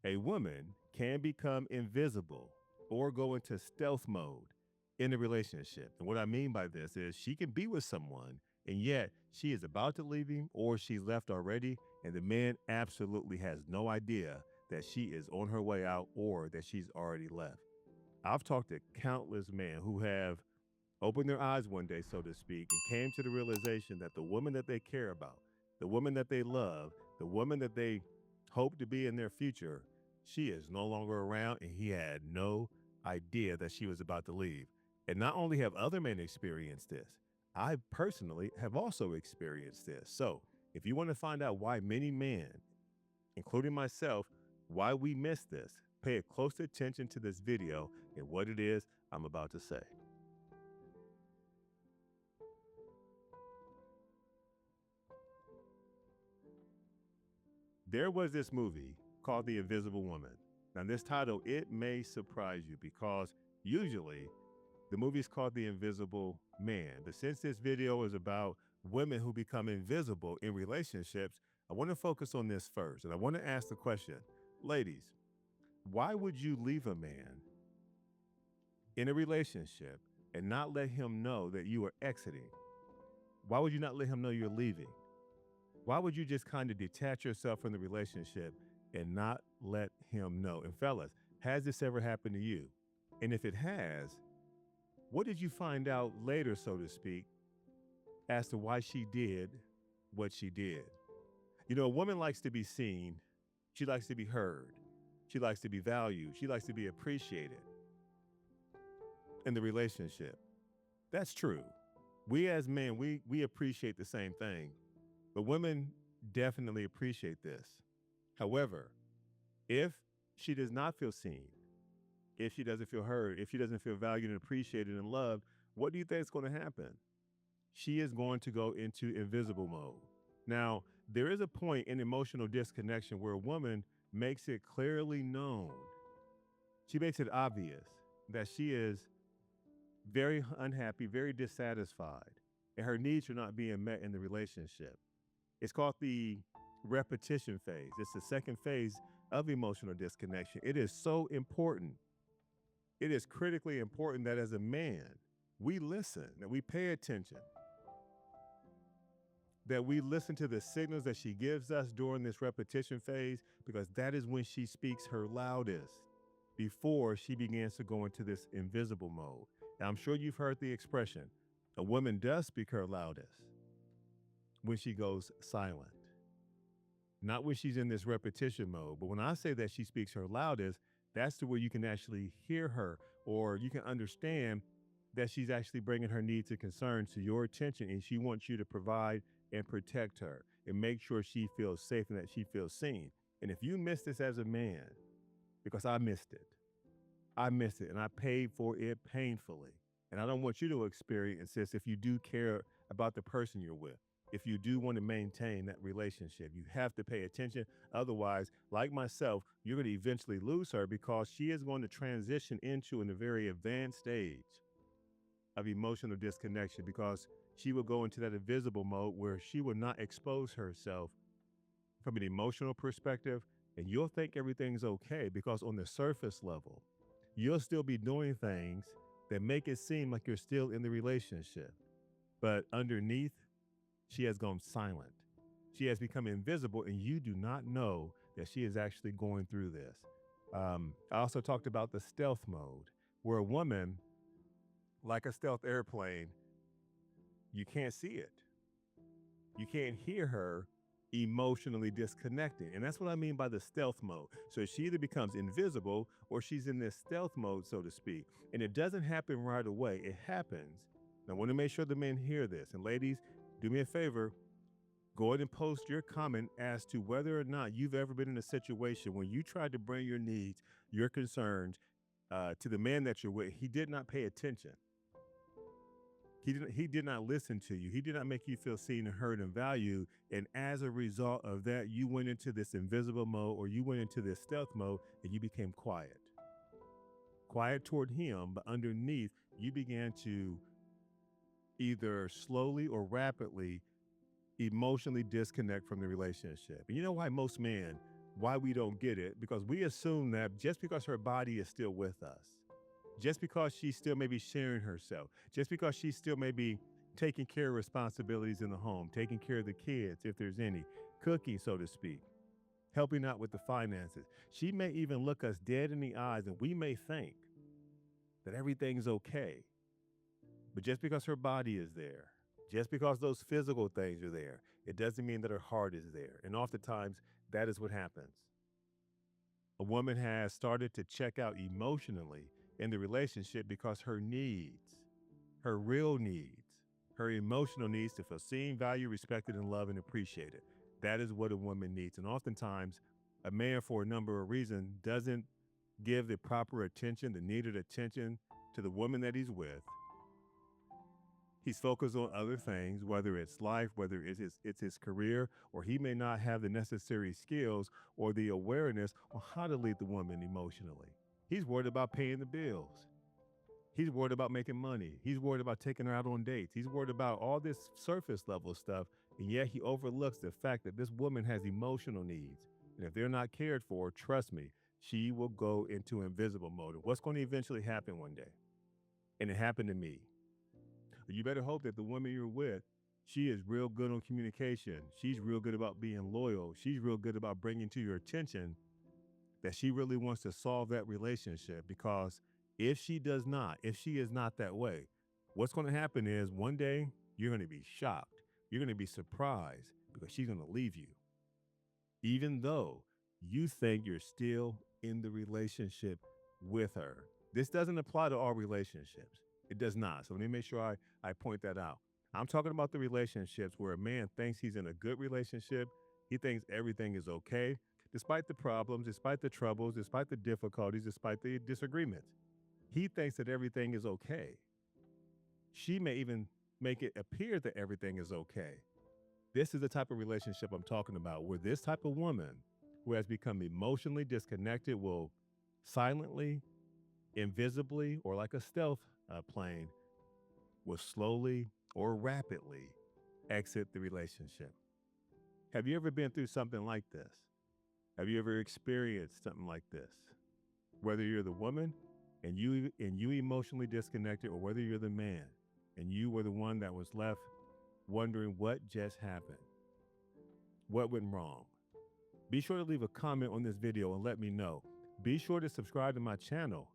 A woman can become invisible or go into stealth mode in a relationship. And what I mean by this is she can be with someone and yet she is about to leave him or she's left already. And the man absolutely has no idea that she is on her way out or that she's already left. I've talked to countless men who have opened their eyes one day, so to speak, and came to the realization that the woman that they care about, the woman that they love, the woman that they hope to be in their future, she is no longer around, and he had no idea that she was about to leave. And not only have other men experienced this, I personally have also experienced this. So if you want to find out why many men, including myself, why we miss this, pay close attention to this video and what it is I'm about to say. There was this movie called The Invisible Woman. Now, this title, it may surprise you because usually the movie is called The Invisible Man. But since this video is about women who become invisible in relationships, I want to focus on this first. And I want to ask the question, ladies, why would you leave a man in a relationship and not let him know that you are exiting? Why would you not let him know you're leaving? Why would you just kind of detach yourself from the relationship and not let him know? And fellas, has this ever happened to you? And if it has, what did you find out later, so to speak, as to why she did what she did? You know, a woman likes to be seen. She likes to be heard. She likes to be valued. She likes to be appreciated in the relationship. That's true. We as men, we appreciate the same thing. But women definitely appreciate this. However, if she does not feel seen, if she doesn't feel heard, if she doesn't feel valued and appreciated and loved, what do you think is going to happen? She is going to go into invisible mode. Now, there is a point in emotional disconnection where a woman makes it clearly known. She makes it obvious that she is very unhappy, very dissatisfied, and her needs are not being met in the relationship. It's called the repetition phase. It's the second phase of emotional disconnection. It is so important. It is critically important that as a man, we listen, that we pay attention, that we listen to the signals that she gives us during this repetition phase, because that is when she speaks her loudest before she begins to go into this invisible mode. Now, I'm sure you've heard the expression, a woman does speak her loudest when she goes silent, not when she's in this repetition mode. But when I say that she speaks her loudest, that's to where you can actually hear her, or you can understand that she's actually bringing her needs and concerns to your attention, and she wants you to provide and protect her and make sure she feels safe and that she feels seen. And if you miss this as a man, because I missed it and I paid for it painfully. And I don't want you to experience this if you do care about the person you're with. If you do want to maintain that relationship, you have to pay attention. Otherwise, like myself, you're going to eventually lose her because she is going to transition into a very advanced stage of emotional disconnection, because she will go into that invisible mode where she will not expose herself from an emotional perspective. And you'll think everything's okay because on the surface level, you'll still be doing things that make it seem like you're still in the relationship. But underneath, she has gone silent. She has become invisible, and you do not know that she is actually going through this. I also talked about the stealth mode, where a woman, like a stealth airplane, you can't see it. You can't hear her emotionally disconnected. And that's what I mean by the stealth mode. So she either becomes invisible or she's in this stealth mode, so to speak. And it doesn't happen right away. It happens. I want to make sure the men hear this. And ladies, do me a favor, go ahead and post your comment as to whether or not you've ever been in a situation when you tried to bring your needs, your concerns to the man that you're with. He did not pay attention. He did not listen to you. He did not make you feel seen and heard and valued. And as a result of that, you went into this invisible mode, or you went into this stealth mode, and you became quiet. Quiet toward him, but underneath, you began to either slowly or rapidly emotionally disconnect from the relationship. And you know why most men why we don't get it, because we assume that just because her body is still with us, just because she still may be sharing herself, just because she still may be taking care of responsibilities in the home, taking care of the kids, if there's any, cooking, so to speak, helping out with the finances. She may even look us dead in the eyes and we may think that everything's okay. But just because her body is there, just because those physical things are there, it doesn't mean that her heart is there. And oftentimes, that is what happens. A woman has started to check out emotionally in the relationship because her needs, her real needs, her emotional needs to feel seen, valued, respected, and loved and appreciated. That is what a woman needs. And oftentimes, a man, for a number of reasons, doesn't give the proper attention, the needed attention to the woman that he's with. He's focused on other things, whether it's life, whether it's his career, or he may not have the necessary skills or the awareness on how to lead the woman emotionally. He's worried about paying the bills. He's worried about making money. He's worried about taking her out on dates. He's worried about all this surface level stuff. And yet he overlooks the fact that this woman has emotional needs. And if they're not cared for, trust me, she will go into invisible mode. What's going to eventually happen one day? And it happened to me. You better hope that the woman you're with, she is real good on communication. She's real good about being loyal. She's real good about bringing to your attention that she really wants to solve that relationship. Because if she does not, if she is not that way, what's going to happen is one day you're going to be shocked. You're going to be surprised because she's going to leave you, even though you think you're still in the relationship with her. This doesn't apply to all relationships. It does not. So let me make sure I point that out. I'm talking about the relationships where a man thinks he's in a good relationship. He thinks everything is okay, despite the problems, despite the troubles, despite the difficulties, despite the disagreements. He thinks that everything is okay. She may even make it appear that everything is okay. This is the type of relationship I'm talking about, where this type of woman who has become emotionally disconnected will silently, invisibly, or like a stealth plane, will slowly or rapidly exit the relationship. Have you ever been through something like this? Have you ever experienced something like this? Whether you're the woman and you emotionally disconnected, or whether you're the man and you were the one that was left wondering what just happened, what went wrong. Be sure to leave a comment on this video and let me know. Be sure to subscribe to my channel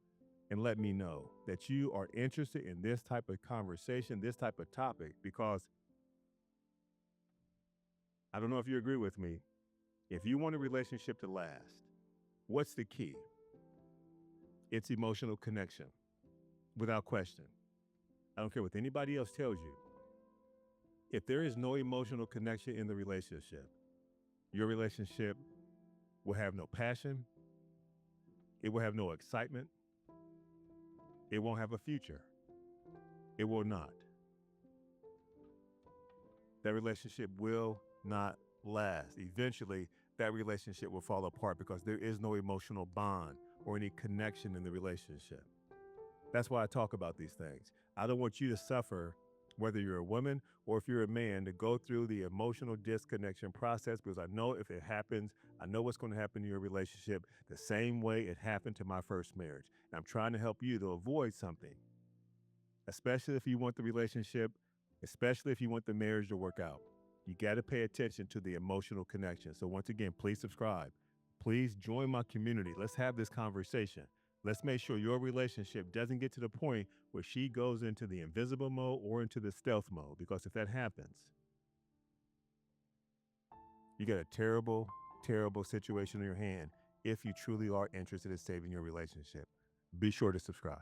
and let me know that you are interested in this type of conversation, this type of topic, because I don't know if you agree with me. If you want a relationship to last, what's the key? It's emotional connection, without question. I don't care what anybody else tells you. If there is no emotional connection in the relationship, your relationship will have no passion. It will have no excitement. It won't have a future. It will not. That relationship will not last. Eventually, that relationship will fall apart because there is no emotional bond or any connection in the relationship. That's why I talk about these things. I don't want you to suffer, whether you're a woman or if you're a man, to go through the emotional disconnection process, because I know if it happens, I know what's going to happen in your relationship the same way it happened to my first marriage. And I'm trying to help you to avoid something, especially if you want the relationship, especially if you want the marriage to work out. You got to pay attention to the emotional connection. So once again, please subscribe. Please join my community. Let's have this conversation. Let's make sure your relationship doesn't get to the point where she goes into the invisible mode or into the stealth mode, because if that happens, you got a terrible, terrible situation in your hand if you truly are interested in saving your relationship. Be sure to subscribe.